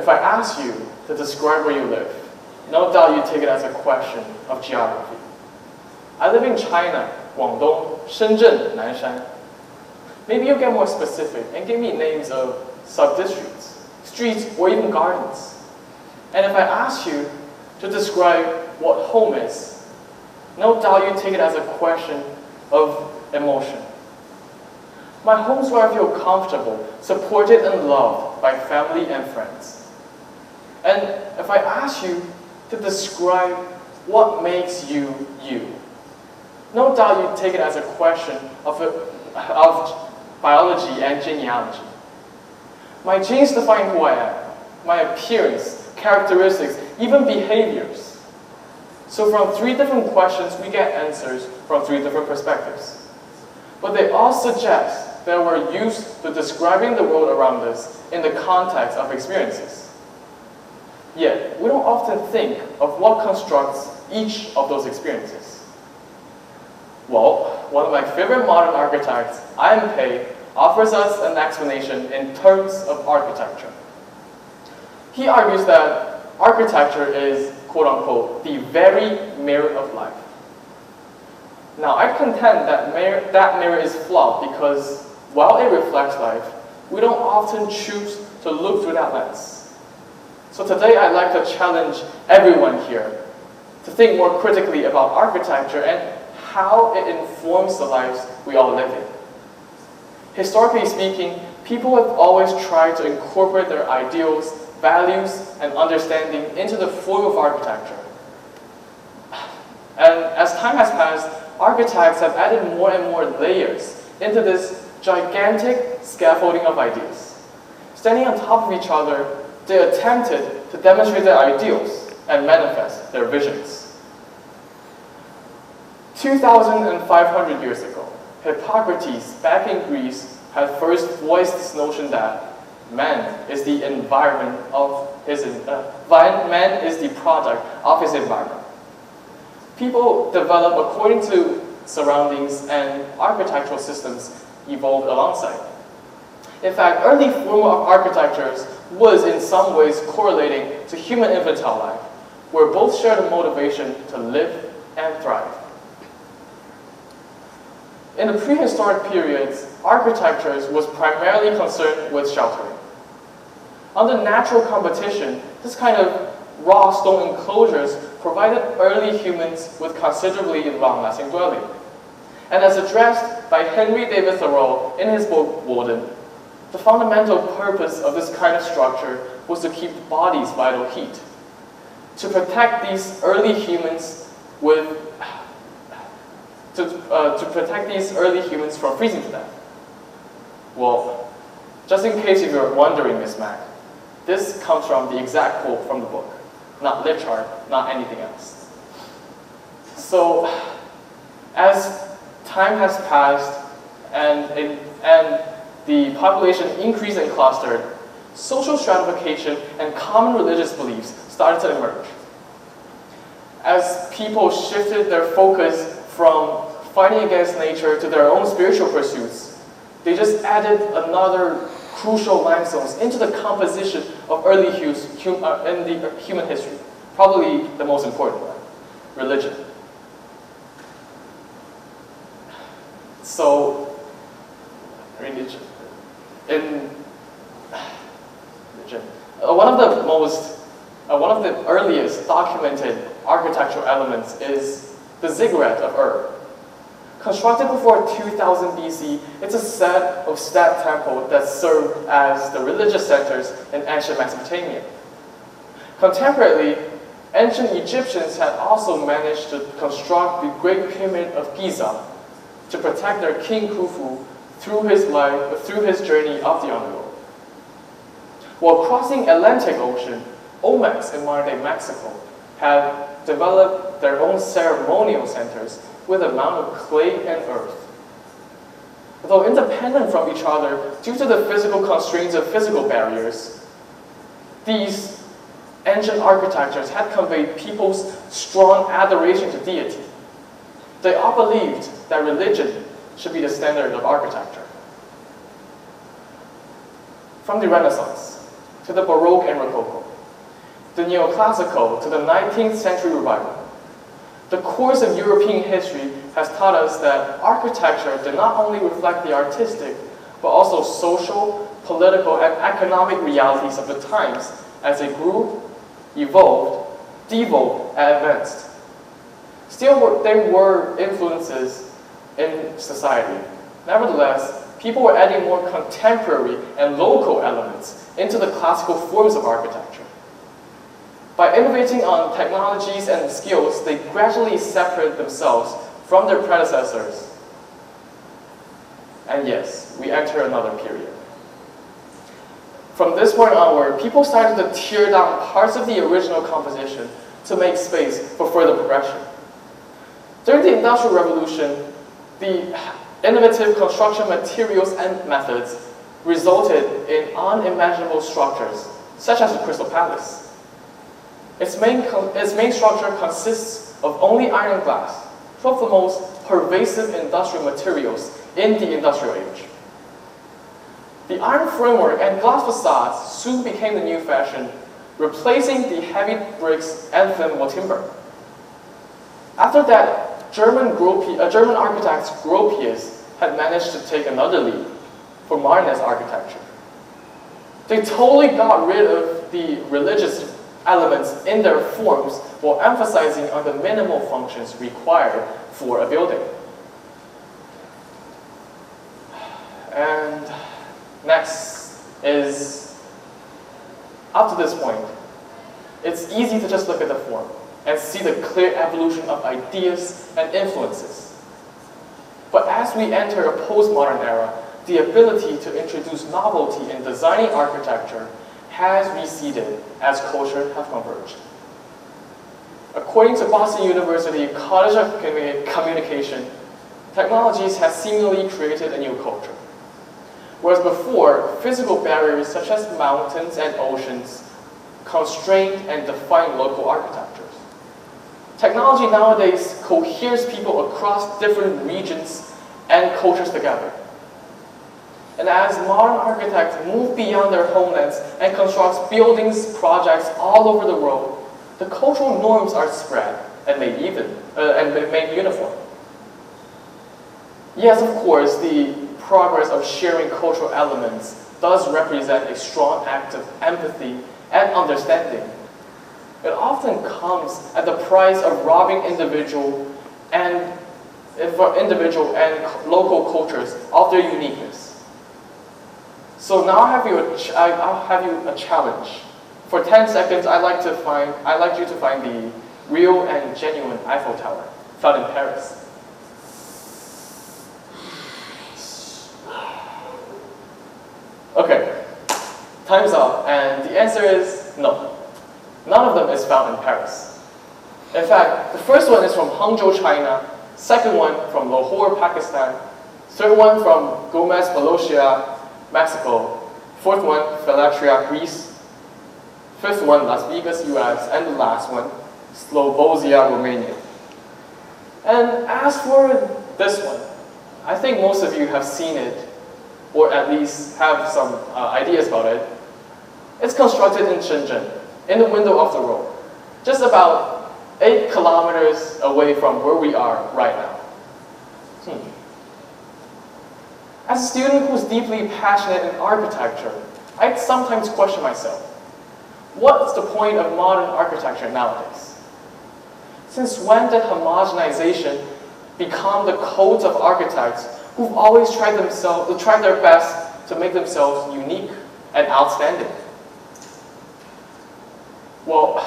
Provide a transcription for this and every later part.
I ask you to describe where you live, no doubt you take it as a question of geography. I live in China, Guangdong, Shenzhen, Nanshan. Maybe you'll get more specific and give me names of sub-districts, streets, or even gardens. And if I ask you to describe what home is, no doubt you take it as a question of emotion. My home is where I feel comfortable, supported and loved by family and friends. And if I ask you to describe what makes you, you, no doubt you take it as a question of biology and genealogy. My genes define who I am, my appearance, characteristics, even behaviors. So from 3 different questions, we get answers from 3 different perspectives. But they all suggest that we're used to describing the world around us in the context of experiences. Yet, we don't often think of what constructs each of those experiences. Well, one of my favorite modern architects, Ian Pei, offers us an explanation in terms of architecture. He argues that architecture is, quote-unquote, the very mirror of life. Now, I contend that mirror is flawed because while it reflects life, we don't often choose to look through that lens. So today I'd like to challenge everyone here to think more critically about architecture and how it informs the lives we all live in. Historically speaking, people have always tried to incorporate their ideals, values, and understanding into the form of architecture. And as time has passed, architects have added more and more layers into this gigantic scaffolding of ideas. Standing on top of each other, they attempted to demonstrate their ideals and manifest their visions. 2,500 years ago, Hippocrates, back in Greece, had first voiced this notion that man is the environment of his man is the product of his environment. People develop according to surroundings, and architectural systems evolved alongside. In fact, early form of architectures was in some ways correlating to human infantile life, where both shared a motivation to live and thrive. In the prehistoric periods, architecture was primarily concerned with sheltering. Under natural competition, this kind of raw stone enclosures provided early humans with considerably long-lasting dwelling. And as addressed by Henry David Thoreau in his book, Walden, the fundamental purpose of this kind of structure was to keep the body's vital heat, to protect these early humans from freezing to death. Well, just in case if you're wondering, Miss Mac, this comes from the exact quote from the book, not lip chart, not anything else. So, as time has passed and the population increased and clustered, social stratification and common religious beliefs started to emerge. As people shifted their focus from fighting against nature to their own spiritual pursuits, they just added another crucial limestones into the composition of early hues in the human history, probably the most important one, religion. So, religion. One of the earliest documented architectural elements is the ziggurat of Ur. Constructed before 2000 BC, it's a set of step temples that served as the religious centers in ancient Mesopotamia. Contemporarily, ancient Egyptians had also managed to construct the Great Pyramid of Giza to protect their king Khufu through his journey of the underworld. While crossing Atlantic Ocean, Olmecs in modern-day Mexico had developed their own ceremonial centers with a mound of clay and earth. Though independent from each other due to the physical constraints of physical barriers, these ancient architectures had conveyed people's strong adoration to deity. They all believed that religion should be the standard of architecture. From the Renaissance to the Baroque and Rococo, the neoclassical to the 19th century revival. The course of European history has taught us that architecture did not only reflect the artistic, but also social, political, and economic realities of the times as it grew, evolved, devolved, and advanced. Still, there were influences in society. Nevertheless, people were adding more contemporary and local elements into the classical forms of architecture. By innovating on technologies and skills, they gradually separated themselves from their predecessors. And yes, we enter another period. From this point onward, people started to tear down parts of the original composition to make space for further progression. During the Industrial Revolution, the innovative construction materials and methods resulted in unimaginable structures, such as the Crystal Palace. Its main structure consists of only iron and glass, two of the most pervasive industrial materials in the industrial age. The iron framework and glass facades soon became the new fashion, replacing the heavy bricks and flammable timber. After that, German architect Gropius had managed to take another lead for modernist architecture. They totally got rid of the religious elements in their forms while emphasizing on the minimal functions required for a building. And next is, up to this point, it's easy to just look at the form and see the clear evolution of ideas and influences. But as we enter a postmodern era, the ability to introduce novelty in designing architecture has receded as culture have converged. According to Boston University College of Communication, technologies have seemingly created a new culture. Whereas before, physical barriers such as mountains and oceans constrained and defined local architectures. Technology nowadays coheres people across different regions and cultures together. And as modern architects move beyond their homelands and construct buildings, projects all over the world, the cultural norms are spread and made uniform. Yes, of course, the progress of sharing cultural elements does represent a strong act of empathy and understanding. It often comes at the price of robbing individual and local cultures of their uniqueness. So now I'll have you a challenge. For 10 seconds, I'd like you to find the real and genuine Eiffel Tower found in Paris. Okay, time's up, and the answer is no. None of them is found in Paris. In fact, the first one is from Hangzhou, China, second one from Lahore, Pakistan, third one from Gomez, Valencia, Mexico, fourth one, Philantria, Greece, fifth one, Las Vegas, US, and the last one, Slobozia, Romania. And as for this one, I think most of you have seen it, or at least have some ideas about it. It's constructed in Shenzhen, in the window of the road, just about 8 kilometers away from where we are right now. As a student who's deeply passionate in architecture, I sometimes question myself, what's the point of modern architecture nowadays? Since when did homogenization become the codes of architects who've always tried their best to make themselves unique and outstanding? Well,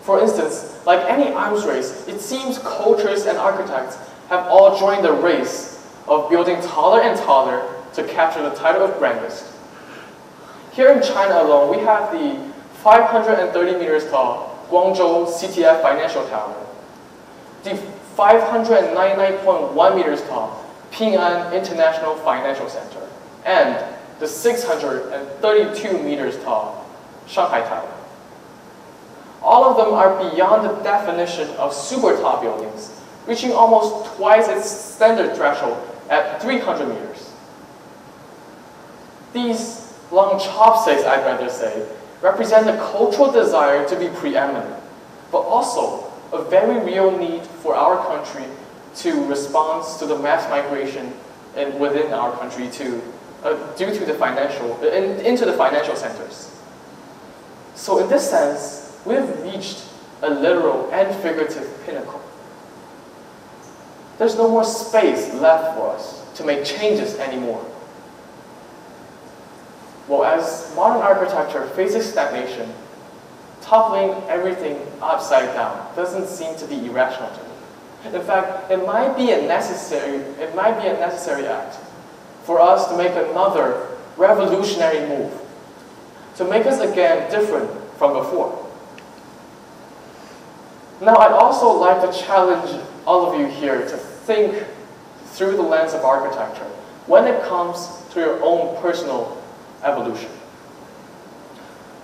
for instance, like any arms race, it seems cultures and architects have all joined the race of building taller and taller to capture the title of grandest. Here in China alone, we have the 530 meters tall Guangzhou CTF Financial Tower, the 599.1 meters tall Ping An International Financial Center, and the 632 meters tall Shanghai Tower. All of them are beyond the definition of super tall buildings, reaching almost twice its standard threshold at 300 meters. These long chopsticks, I'd rather say, represent a cultural desire to be preeminent, but also a very real need for our country to respond to the mass migration within our country due to the into the financial centers. So in this sense, we've reached a literal and figurative pinnacle. There's no more space left for us to make changes anymore. Well, as modern architecture faces stagnation, toppling everything upside down doesn't seem to be irrational to me. In fact, it might be a necessary act for us to make another revolutionary move, to make us again different from before. Now, I'd also like to challenge all of you here to think through the lens of architecture when it comes to your own personal evolution.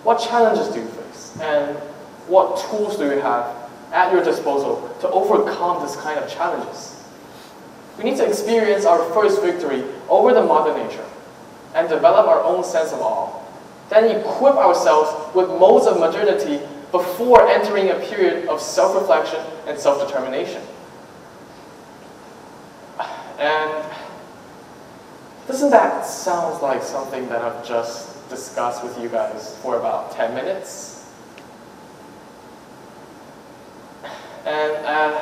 What challenges do you face, and what tools do you have at your disposal to overcome this kind of challenges? We need to experience our first victory over the mother nature and develop our own sense of awe, then equip ourselves with modes of modernity before entering a period of self-reflection and self-determination. And doesn't that sound like something that I've just discussed with you guys for about 10 minutes? And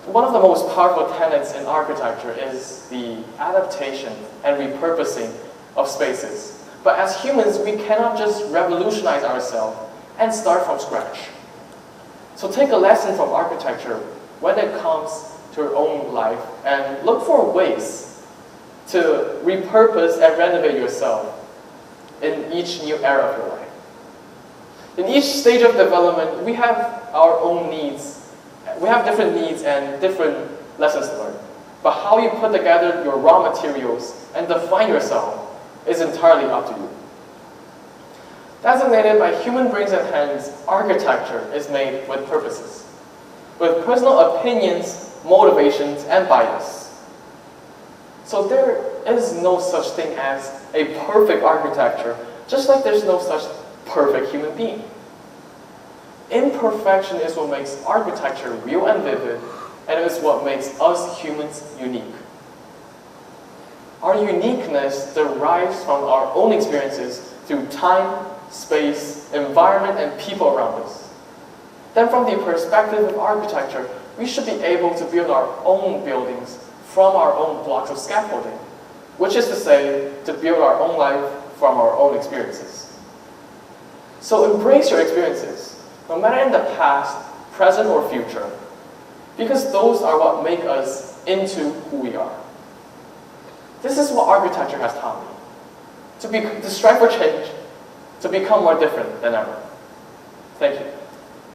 one of the most powerful tenets in architecture is the adaptation and repurposing of spaces. But as humans, we cannot just revolutionize ourselves and start from scratch. So take a lesson from architecture when it comes to your own life and look for ways to repurpose and renovate yourself in each new era of your life. In each stage of development, we have our own needs. We have different needs and different lessons learned. But how you put together your raw materials and define yourself is entirely up to you. Designated by human brains and hands, architecture is made with purposes, with personal opinions, motivations, and bias. So there is no such thing as a perfect architecture, just like there's no such perfect human being. Imperfection is what makes architecture real and vivid, and it is what makes us humans unique. Our uniqueness derives from our own experiences through time, space, environment, and people around us. Then from the perspective of architecture, we should be able to build our own buildings from our own blocks of scaffolding, which is to say, to build our own life from our own experiences. So embrace your experiences, no matter in the past, present, or future, because those are what make us into who we are. This is what architecture has taught me, to strive for change, to become more different than ever. Thank you.